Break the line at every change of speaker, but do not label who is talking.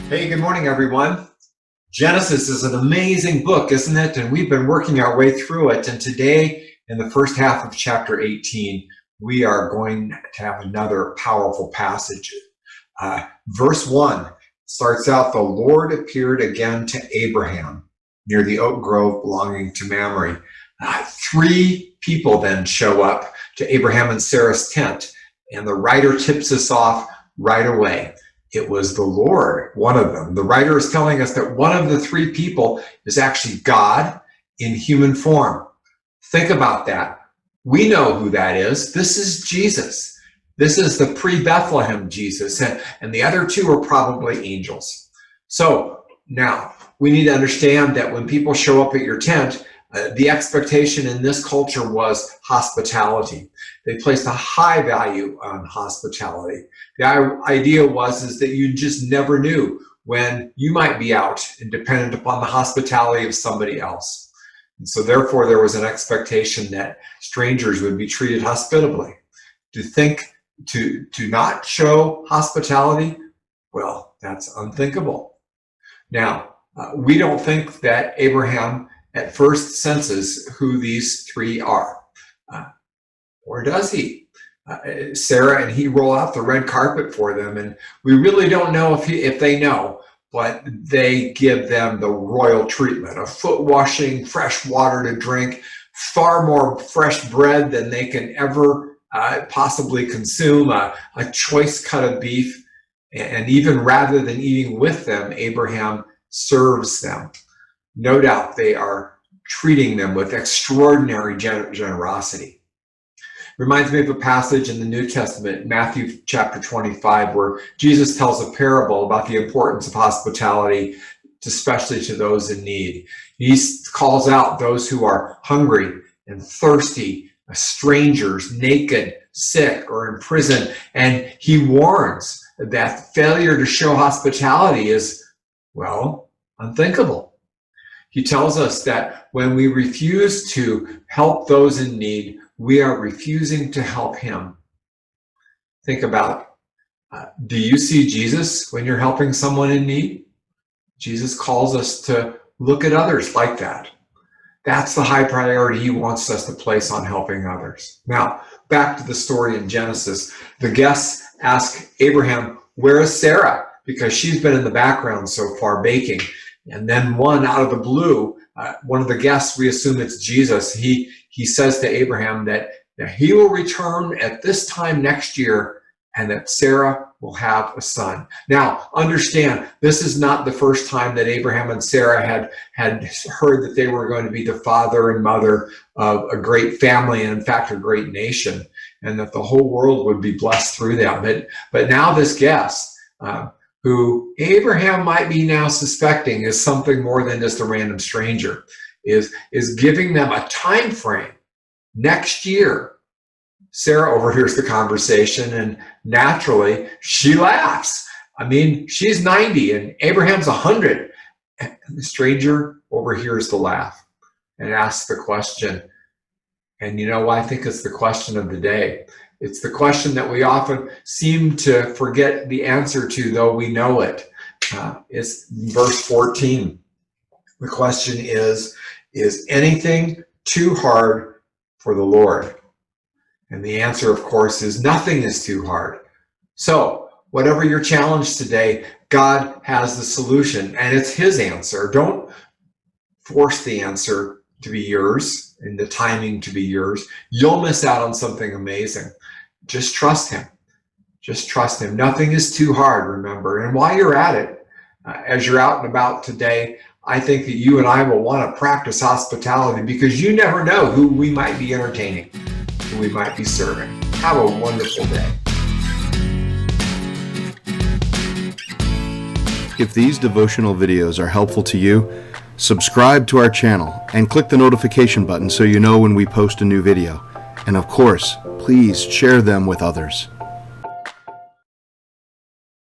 Hey, good morning, everyone. Genesis is an amazing book, isn't it? And we've been working our way through it. And today, in the first half of chapter 18, we are going to have another powerful passage. Verse 1 starts out, "The Lord appeared again to Abraham near the oak grove belonging to Mamre." Three people then show up to Abraham and Sarah's tent, and the writer tips us off right away. It was the Lord, one of them. The writer is telling us that one of the three people is actually God in human form. Think about that. We know who that is. This is Jesus. This is the pre-Bethlehem Jesus, and the other two are probably angels. So now we need to understand that when people show up at your tent, the expectation in this culture was hospitality. They placed a high value on hospitality. The idea is that you just never knew when you might be out and dependent upon the hospitality of somebody else. And so therefore there was an expectation that strangers would be treated hospitably. To not show hospitality, well, that's unthinkable. Now, we don't think that Abraham at first senses who these three are. Or does he? Sarah and he roll out the red carpet for them, and we really don't know if they know, but they give them the royal treatment, a foot washing, fresh water to drink, far more fresh bread than they can ever possibly consume, a choice cut of beef, and even rather than eating with them, Abraham serves them. No doubt they are treating them with extraordinary generosity. Reminds me of a passage in the New Testament, Matthew chapter 25, where Jesus tells a parable about the importance of hospitality, especially to those in need. He calls out those who are hungry and thirsty, strangers, naked, sick, or in prison, and he warns that failure to show hospitality is, well, unthinkable. He tells us that when we refuse to help those in need, we are refusing to help him. Think about, do you see Jesus when you're helping someone in need? Jesus calls us to look at others like that. That's the high priority he wants us to place on helping others. Now, back to the story in Genesis. The guests ask Abraham, "Where is Sarah?" Because she's been in the background so far baking. And then one out of the blue, one of the guests, we assume it's Jesus, he says to Abraham that he will return at this time next year and that Sarah will have a son. Now, understand, this is not the first time that Abraham and Sarah had heard that they were going to be the father and mother of a great family, and in fact, a great nation, and that the whole world would be blessed through them. But now this guest, who Abraham might be now suspecting is something more than just a random stranger, is giving them a time frame. Next year. Sarah overhears the conversation, and naturally she laughs. I mean, she's 90 and Abraham's 100. And the stranger overhears the laugh and asks the question. And you know, I think it's the question of the day. It's the question that we often seem to forget the answer to, though we know it. It's verse 14. The question is anything too hard for the Lord? And the answer, of course, is nothing is too hard. So whatever your challenge today, God has the solution, and it's his answer. Don't force the answer to be yours and the timing to be yours. You'll miss out on something amazing. Just trust him. Just trust him. Nothing is too hard, remember. And while you're at it, as you're out and about today, I think that you and I will want to practice hospitality, because you never know who we might be entertaining, who we might be serving. Have a wonderful day.
If these devotional videos are helpful to you, subscribe to our channel and click the notification button so you know when we post a new video. And of course, please share them with others.